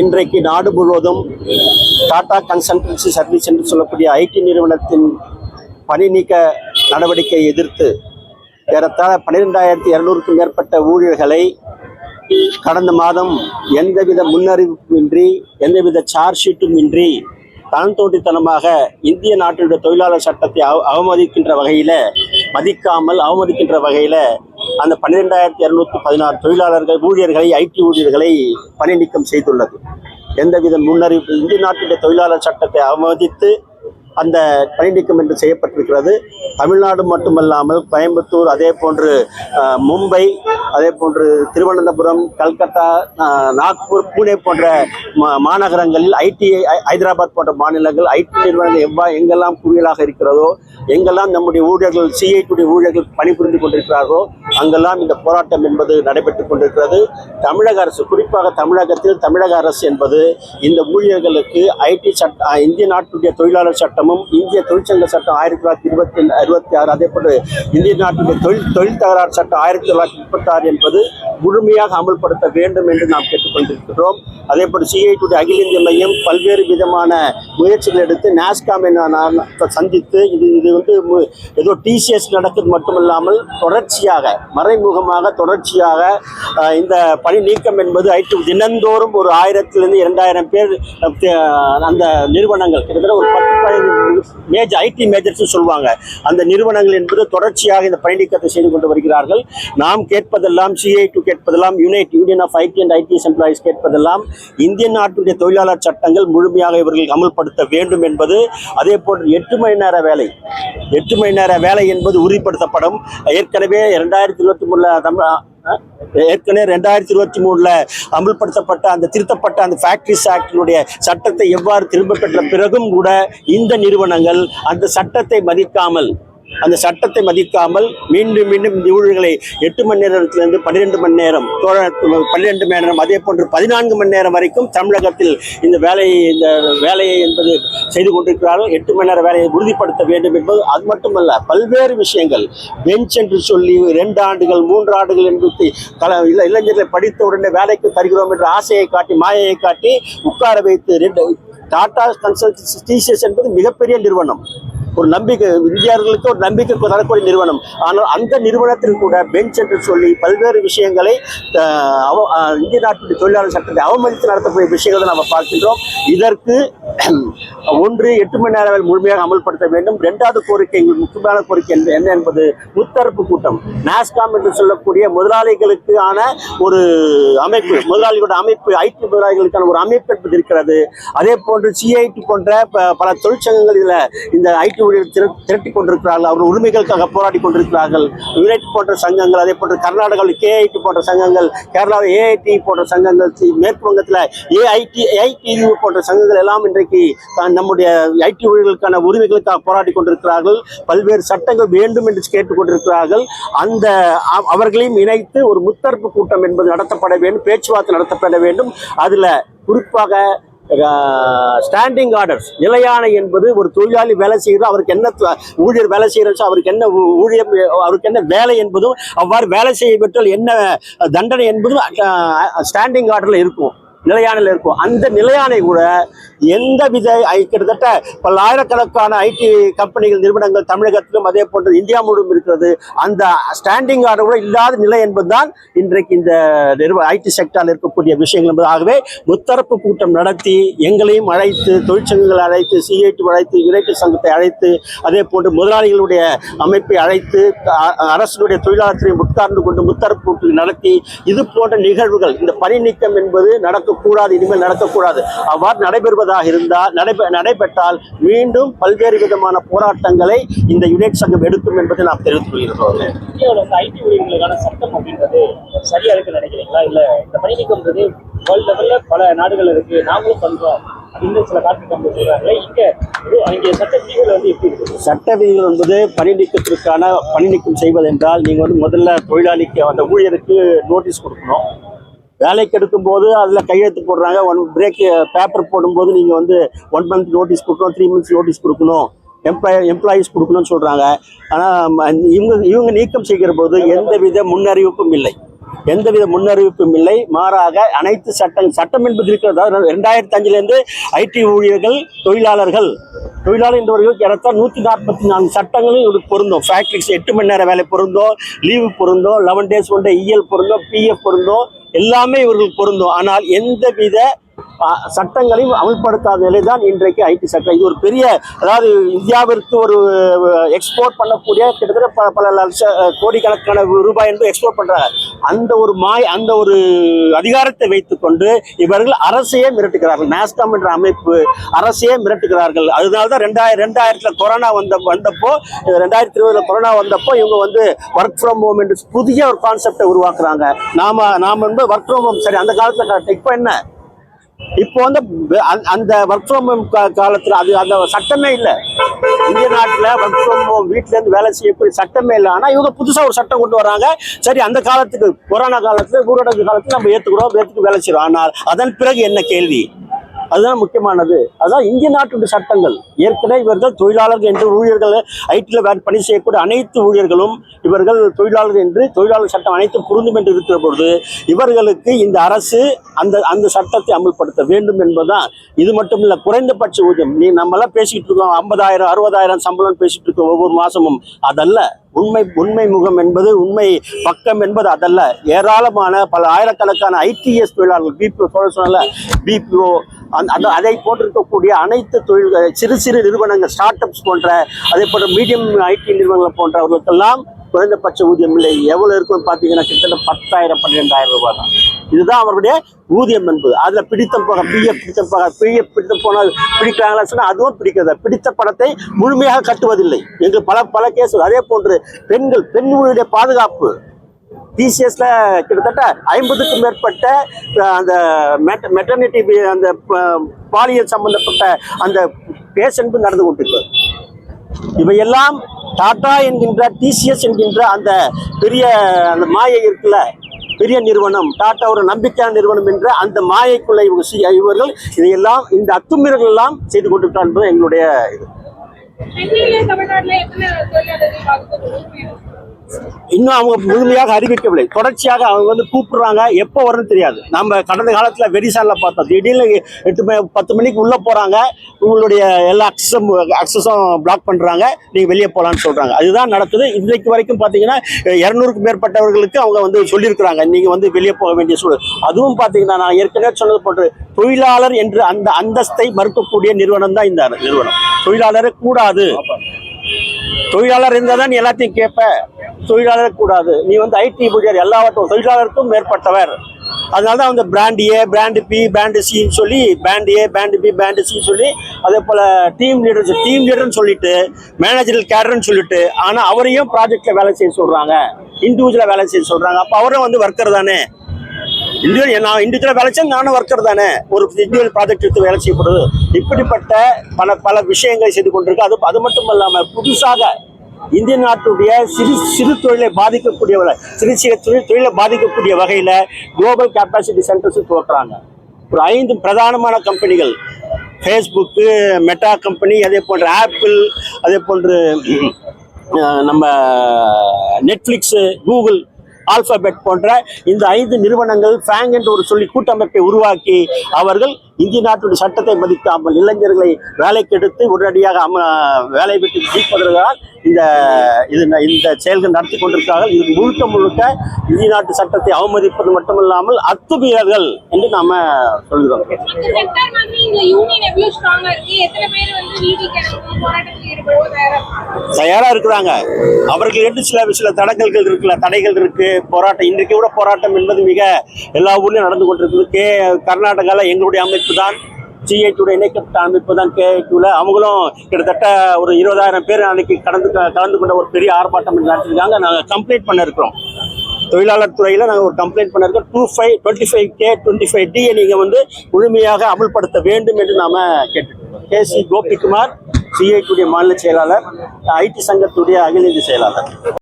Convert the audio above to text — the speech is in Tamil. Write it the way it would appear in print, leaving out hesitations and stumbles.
இன்றைக்கு நாடு முழுவதும் டாடா கன்சல்டன்சி சர்வீஸ் என்று சொல்லக்கூடிய ஐடி நிறுவனத்தின் பணி நீக்க நடவடிக்கையை எதிர்த்து ஏறத்தாழ 12,200க்கும் மேற்பட்ட ஊழியர்களை கடந்த மாதம் எந்தவித முன்னறிவிப்புமின்றி எந்தவித சார்ஜ் ஷீட்டும் இன்றி தான் தோன்றித்தனமாக இந்திய நாட்டினுடைய தொழிலாளர் சட்டத்தை அவமதிக்கின்ற வகையில் அந்த 12,216 தொழிலாளர்கள் ஊழியர்களை ஐடி ஊழியர்களை பணி நீக்கம் செய்துள்ளது. எந்தவித முன்னறிவிப்பு இந்திய நாட்டினுடைய தொழிலாளர் சட்டத்தை அவமதித்து அந்த பணி நீக்கம் என்று செய்யப்பட்டிருக்கிறது. தமிழ்நாடு மட்டுமல்லாமல் கோயம்புத்தூர், அதே போன்று மும்பை, அதே போன்று திருவனந்தபுரம், கல்கத்தா, நாக்பூர், பூனே போன்ற மாநகரங்களில் ஹைதராபாத் போன்ற மாநிலங்கள் ஐடி நிறுவனங்கள் எங்கெல்லாம் குவியலாக இருக்கிறதோ, எங்கெல்லாம் நம்முடைய ஊழியர்கள் சிஐடி ஊழியர்கள் பணிபுரிந்து கொண்டிருக்கிறார்களோ அங்கெல்லாம் இந்த போராட்டம் என்பது நடைபெற்றுக் கொண்டிருக்கிறது. தமிழக அரசு, குறிப்பாக தமிழகத்தில் தமிழக அரசு என்பது இந்த ஊழியர்களுக்கு ஐடி இந்திய நாட்டுடைய தொழிலாளர் சட்டமும் இந்திய தொழிற்சங்க சட்டம் 1966, அதே போன்று இந்திய நாட்டுடைய தொழில் தகராறு சட்டம் 1936 என்பது முழுமையாக அமல்படுத்த வேண்டும் என்று நாம் கேட்டுக்கொண்டிருக்கிறோம். அதே போன்று சிஐடி அகில இந்திய மையம் பல்வேறு விதமான முயற்சிகள் எடுத்து நாஸ்காமை சந்தித்து இது வந்து ஏதோ டிசிஎஸ் நடக்கிறது மட்டுமல்லாமல் தொடர்ச்சியாக மறைமுகமாக இந்த பணி நீக்கம் என்பது ஐடி தினந்தோறும் ஒரு 1000 to 2000 பேர் அந்த நிறுவனங்கள் கிட்டத்தட்ட ஒரு 10-15 ஐடி மேஜர்ஸ் சொல்லுவாங்க. அந்த நிறுவனங்கள் என்பது தொடர்ச்சியாக இந்த பணி நீக்கத்தை செய்து கொண்டு வருகிறார்கள். நாம் கேட்பதெல்லாம் சிஐடி கேட்பதெல்லாம் union of IT and ITES employees கேட்பதெல்லாம் இந்திய நாட்டுடைய தொழிலாளர் சட்டங்கள் முழுமையாக இவர்கள் அமல்படுத்த வேண்டும் என்பது. அதே போன்று 8 மணி நேர வேலை வேலை என்பது உறுதிப்படுத்தப்படும். ஏற்கனவே 2023 அமல்படுத்தப்பட்ட அந்த திருத்தப்பட்ட அந்த ஃபேக்டரிஸ் ஆக்டினுடைய சட்டத்தை எவ்வாறு திரும்ப பெற்ற பிறகும் கூட இந்த நிறுவனங்கள் அந்த சட்டத்தை மதிக்காமல் மீண்டும் இந்த ஊழியர்களை 8 மணி நேரத்திலிருந்து 12 மணி நேரம், 12 மணி நேரம், அதே போன்று 14 மணி நேரம் வரைக்கும் தமிழகத்தில் இந்த வேலையை என்பது செய்து கொண்டிருக்கிறார்கள். 8 மணி நேர வேலையை உறுதிப்படுத்த வேண்டும் என்பது. அது மட்டுமல்ல, பல்வேறு விஷயங்கள் பெஞ்ச் என்று சொல்லி 2 ஆண்டுகள் 3 ஆண்டுகள் என்பது இளைஞர்களை படித்த உடனே வேலைக்கு தருகிறோம் என்ற ஆசையை காட்டி மாயையை காட்டி உட்கார வைத்து டாடா கன்சல்டன்சி என்பது மிகப்பெரிய நிறுவனம், ஒரு நம்பிக்கை, இந்தியர்களுக்கு ஒரு நம்பிக்கை தரக்கூடிய நிறுவனம். ஆனால் அந்த நிறுவனத்தில் கூட பெஞ்ச் என்று சொல்லி பல்வேறு விஷயங்களை இந்திய நாட்டுடைய தொழிலாளர் சட்டத்தை அவமதித்து நடத்தக்கூடிய விஷயங்களை நாம் பார்க்கின்றோம். இதற்கு 8 மணி நேர வேலை முழுமையாக அமல்படுத்த வேண்டும். 2வது கோரிக்கை, முக்கியமான கோரிக்கை என்ன என்பது முத்தரப்பு கூட்டம். நாஸ்காம் என்று சொல்லக்கூடிய முதலாளிகளுக்கான ஒரு அமைப்பு, முதலாளிகளோட அமைப்பு, ஐடி முதலாளிகளுக்கான ஒரு அமைப்பு என்பது இருக்கிறது. அதே போன்று சிஐடி போன்ற பல தொழிற்சங்கங்கள் இதில் இந்த ஐடி திரட்டி கொண்டிருக்கிறார்கள். அவர் உரிமைகளுக்காக போராடி கொண்டிருக்கிறார்கள். யுனைட் போன்ற சங்கங்கள், அதே போன்று கர்நாடகாவில் கேஐடி போன்ற சங்கங்கள், கேரளாவில் ஏஐடி போன்ற சங்கங்கள், மேற்கு வங்கத்தில் ஏஐடியு போன்ற சங்கங்கள் எல்லாம் இன்றைக்கு நம்முடைய ஐடி ஊழியர்களுக்கான உரிமைகளுக்காக போராடி கொண்டிருக்கிறார்கள். பல்வேறு சட்டங்கள் வேண்டும் என்று கேட்டுக்கொண்டிருக்கிறார்கள். அவர்களையும் இணைத்து ஒரு முத்தரப்பு கூட்டம் என்பது நடத்தப்பட வேண்டும், பேச்சுவார்த்தை நடத்தப்பட வேண்டும். அதில் குறிப்பாக ஸ்டாண்டிங் ஆர்டர்ஸ், நிலையான என்பது ஒரு தொழிலாளி வேலை செய்கிறோம், அவருக்கு என்ன ஊழியர் வேலை செய்கிறோம், அவருக்கு என்ன வேலை என்பதும், அவ்வாறு வேலை செய்யப்பட்டால் என்ன தண்டனை என்பதும் ஸ்டாண்டிங் ஆர்டரில் இருக்கும், நிலையானில் இருக்கும். அந்த நிலையானை கூட எந்தவித கிட்டத்தட்ட பல்லாயிரக்கணக்கான ஐடி கம்பெனிகள், நிறுவனங்கள் தமிழகத்திலும் அதே போன்று இந்தியா முழுவதும் இருக்கிறது. அந்த ஸ்டாண்டிங் ஆர்டர் கூட இல்லாத நிலை என்பதுதான் இன்றைக்கு இந்த ஐடி செக்டாரில் இருக்கக்கூடிய விஷயங்கள் என்பது. ஆகவே முத்தரப்பு கூட்டம் நடத்தி எங்களையும் அழைத்து, தொழிற்சங்கங்களை அழைத்து, சிஐடி அழைத்து, யுனைடெட் சங்கத்தை அழைத்து, அதே போன்று முதலாளிகளுடைய அமைப்பை அழைத்து, அரசுடைய தொழிலாளர்களையும் உட்கார்ந்து கொண்டு முத்தரப்பு கூட்டம் நடத்தி இது போன்ற நிகழ்வுகள், இந்த பணி நீக்கம் என்பது நடக்கக்கூடாது, இனிமேல் நடக்கக்கூடாது. அவ்வாறு நடைபெற்றால் மீண்டும் பல்வேறு விதமான போராட்டங்களை இந்த யுனைட் சங்கம் எடுக்கும் என்பதை நாம் தெரிவித்துக் கொள்கிறோம். ஐடி ஊழியர்களுக்கான சட்டம் அப்படின்றது சரியா இருக்கு நினைக்கிறீங்களா? இல்ல இந்த பணி நீக்கம்ன்றது வேர்ல்ட் லெவல்ல பல நாடுகள் இருக்கு, நாங்களும் பண்றோம் அப்படின்னு சில காரணங்கள் சொல்றாங்க. இங்கே சட்ட விதிகள் எப்படி இருக்கு? சட்ட விதிகள் என்பது பணி நீக்கம் செய்வதென்றால் நீங்கள் முதல்ல தொழிலாளிக்கு, அந்த ஊழியருக்கு நோட்டீஸ் கொடுக்கணும். வேலைக்கு எடுக்கும் போது அதில் கையெழுத்து போடுறாங்க. பேப்பர் போடும்போது நீங்கள் 1 month நோட்டீஸ் கொடுக்கணும், 3 months நோட்டீஸ் கொடுக்கணும், எம்ப்ளாயீஸ் கொடுக்கணும்னு சொல்கிறாங்க. ஆனால் இவங்க நீக்கம் செய்கிற போது எந்தவித முன்னறிவிப்பும் இல்லை. எந்தவித முன்னறிவிப்பும் இல்லை. மாறாக அனைத்து சட்டம் என்பது இருக்கிறதா 2005 ஐடி ஊழியர்கள் தொழிலாளர் என்றவர்களுக்கு ஏறத்தாழ 144 சட்டங்களும் இது பொருந்தும். ஃபேக்ட்ரிஸ் 8 மணி நேரம் வேலை பொருந்தும், லீவு பொருந்தும், 11 டேஸ் கொண்ட இஎல் பொருந்தும், பிஎஃப் பொருந்தும், எல்லாமே இவர்களுக்கு பொருந்தும். ஆனால் எந்தவித சட்டங்களையும் அமல்படுத்தாத நிலைதான் இன்றைக்கு ஐடி சட்டம். இது ஒரு பெரிய, அதாவது இந்தியாவிற்கு ஒரு எக்ஸ்போர்ட் பண்ணக்கூடிய கிட்டத்தட்ட பல லட்ச கோடிக்கணக்கான ரூபாய் என்று எக்ஸ்போர்ட் பண்றாங்க. அந்த ஒரு அதிகாரத்தை வைத்துக்கொண்டு இவர்கள் அரசையே மிரட்டுகிறார்கள். நாஸ்காம் என்ற அமைப்பு அரசையே மிரட்டுகிறார்கள். அதனால்தான் 2000 கொரோனா வந்தப்போ 2020 கொரோனா வந்தப்போ இவங்க வந்து ஒர்க் ஃப்ரம் ஹோம் என்று புதிய ஒரு கான்செப்டை உருவாக்குறாங்க. நாம வந்து ஒர்க் ஃப்ரம் ஹோம் சரி அந்த காலத்துல இப்போ என்ன, இப்போ வந்து அந்த ஒர்க் ஃப்ரம் ஹோம் காலத்துல அது அந்த சட்டமே இல்லை. இந்திய நாட்டில் ஒர்க் ஃப்ரம் ஹோம் வீட்டில இருந்து வேலை செய்யக்கூடிய சட்டமே இல்லை. ஆனால் இவங்க புதுசாக ஒரு சட்டம் கொண்டு வராங்க. சரி, அந்த காலத்துக்கு கொரோனா காலத்துல ஊரடங்கு காலத்துல நம்ம ஏற்றுக்கு வேலை செய்யறோம். ஆனால் அதன் பிறகு என்ன கேள்வி? அதுதான் முக்கியமானது. அதான் இந்திய நாட்டுடைய சட்டங்கள். ஏற்கனவே இவர்கள் தொழிலாளர்கள் என்று ஊழியர்கள் ஐடியில் பணி செய்யக்கூடிய அனைத்து ஊழியர்களும் இவர்கள் தொழிலாளர்கள் என்று தொழிலாளர் சட்டம் அனைத்தும் பொருந்தும் என்று இருக்கிற பொழுது இவர்களுக்கு இந்த அரசு அந்த சட்டத்தை அமல்படுத்த வேண்டும் என்பதுதான். இது மட்டும் இல்லை, குறைந்தபட்ச ஊதியம் நம்மளாம் பேசிக்கிட்டு இருக்கோம், 50,000 60,000 சம்பளம் பேசிட்டு இருக்கோம் ஒவ்வொரு மாசமும். அதல்ல உண்மை முகம் என்பது, உண்மை பக்கம் என்பது அதல்ல. ஏராளமான பல ஆயிரக்கணக்கான ஐடிஎஸ் தொழிலாளர்கள், பிபிஓ அதை போட்டிருக்கக்கூடிய அனைத்து சிறு நிறுவனங்கள், ஸ்டார்ட் அப்ஸ் போன்ற, அதே போன்ற மீடியம் ஐடி நிறுவனங்கள் போன்றவர்களுக்கெல்லாம் குறைந்தபட்ச ஊதியம் இல்லை. எவ்வளவு இருக்குன்னு பார்த்தீங்கன்னா கிட்டத்தட்ட 10,000 12,000 ரூபாய் தான். இதுதான் அவருடைய ஊதியம் என்பது. அதில் பிடித்தம் போனால் பிடிக்கிறாங்களா சொன்னால் அதுவும் பிடிக்கிறது. பிடித்த பணத்தை முழுமையாக கட்டுவதில்லை. எங்களுக்கு பல கேஸ். அதே போன்று பெண் ஊழியருடைய பாதுகாப்பு டிசிஎஸ்ல கிட்டத்தட்ட 50க்கும் மேற்பட்ட அந்த மெட்டர்னிட்டி அந்த பாலியல் சம்பந்தப்பட்ட அந்த பேஷண்ட் நடந்து கொண்டிருக்கிறது. இவையெல்லாம் டாடா என்கின்ற டிசிஎஸ் என்கின்ற அந்த பெரிய அந்த மாயை இருக்குல்ல, பெரிய நிறுவனம், டாடா ஒரு நம்பிக்கையான நிறுவனம் என்ற அந்த மாயைக்குள்ள இவர்கள் இதையெல்லாம் இந்த அத்துமீறல்கள் எல்லாம் செய்து கொண்டிருக்கிறார் என்பது எங்களுடைய இது. இன்னும் அவங்க முழுமையாக அறிவிக்கவில்லை. தொடர்ச்சியாக அவங்க வந்து கூப்பிடுறாங்க, எப்போ வரும்னு தெரியாது. நம்ம கடந்த காலத்துல வெரிசால பார்த்தோம், திடீர்னு 8 10 மணிக்கு உள்ள போறாங்க, உங்களுடைய எல்லா அக்சஸும் பிளாக் பண்றாங்க, நீங்க வெளியே போலான்னு சொல்றாங்க. அதுதான் நடக்குது. இன்றைக்கு வரைக்கும் பாத்தீங்கன்னா 200க்கும் மேற்பட்டவர்களுக்கு அவங்க வந்து சொல்லியிருக்கிறாங்க, நீங்க வந்து வெளியே போக வேண்டிய சூழல். அதுவும் பாத்தீங்கன்னா நான் ஏற்கனவே சொன்னது போன்று தொழிலாளர் என்று அந்த அந்தஸ்தை மறுக்கக்கூடிய நிறுவனம் தான் இந்த நிறுவனம். தொழிலாளரே கூடாது, தொழிலாளர் இருந்தால் தான் நீ எல்லாத்தையும் கேட்ப, தொழிலாளர் கூடாது, நீ வந்து ஐடி ஊழியர் எல்லாவற்றும் தொழிலாளருக்கும் மேற்பட்டவர். அதனாலதான் வந்து பிராண்ட் ஏ, பிராண்ட் பி, பிராண்ட் சின்னு சொல்லி, பிராண்ட் ஏ, பிராண்ட் பி, பிராண்ட் சி சொல்லி, அதே போல டீம் லீடர்னு சொல்லிட்டு, மேனேஜரல் கேடர்னு சொல்லிட்டு, ஆனா அவரையும் ப்ராஜெக்ட்ல வேலை செய்ய சொல்றாங்க, இண்டிவிஜுவலா வேலை செய்ய சொல்றாங்க. அப்ப அவரும் வந்து ஒர்க்கர் தானே. நான் இண்டிவிஜுவலா வேலை செய்ய நானும் ஒர்க்கர் தானே, ஒரு இண்டிவிஜுவல் ப்ராஜெக்ட் எடுத்து வேலை செய்யப்படுது. இப்படிப்பட்ட பல விஷயங்களை செய்து கொண்டிருக்கு. அது மட்டும் இல்லாம புதுசாக இந்திய நாட்டுடைய சிறு தொழிலை பாதிக்கக்கூடிய தொழிலை பாதிக்கக்கூடிய வகையில குளோபல் கேப்பாசிட்டி சென்டர்ஸ் துவக்குறாங்க. ஒரு 5 பிரதானமான கம்பெனிகள், ஃபேஸ்புக்கு, மெட்டா கம்பெனி, அதே போன்ற ஆப்பிள், அதே போன்று நம்ம நெட்ஃபிளிக்ஸ், கூகுள், ஆல்பாபெட் போன்ற இந்த 5 நிறுவனங்கள் ஃபேங் என்று ஒரு கூட்டமைப்பை உருவாக்கி அவர்கள் இந்திய நாட்டுடைய சட்டத்தை மதிக்காமல் இளைஞர்களை வேலைக்கு எடுத்து உடனடியாக வேலை விட்டு நீக்குவதற்காக இந்த செயல்கள் நடத்தி கொண்டிருக்கிறார்கள். இது முழுக்க இந்திய நாட்டு சட்டத்தை அவமதிப்பது மட்டுமில்லாமல் அத்துமீறல்கள் என்று நாம சொல்கிறோம். தயாரா இருக்கிறாங்க. அவர்கள் என்று சில தடைகள் இருக்கு. போராட்டம், இன்றைக்கு கூட போராட்டம் என்பது மிக எல்லா ஊர்லயும் நடந்து கொண்டிருக்கிறது. கர்நாடகாவில் எங்களுடைய அமைப்பு தான், சிஐடியுடைய இணைக்கப்பட்ட அமைப்பு தான் கேஐடியூல. அவங்களும் கிட்டத்தட்ட ஒரு 20,000 பேர் அன்னைக்கு கலந்து கொண்ட ஒரு பெரிய ஆர்ப்பாட்டம் நடத்திருக்காங்க. நாங்கள் கம்ப்ளைண்ட் பண்ண இருக்கிறோம். தொழிலாளர் துறையில் நாங்கள் ஒரு கம்ப்ளைண்ட் பண்ண இருக்கோம். 25K 25D நீங்கள் வந்து முழுமையாக அமல்படுத்த வேண்டும் என்று நாம கேட்டுருக்கோம். KC கோபிகுமார், சிஐடியுடைய மாநில செயலாளர், ஐடி சங்கத்துடைய அகில இந்திய செயலாளர்.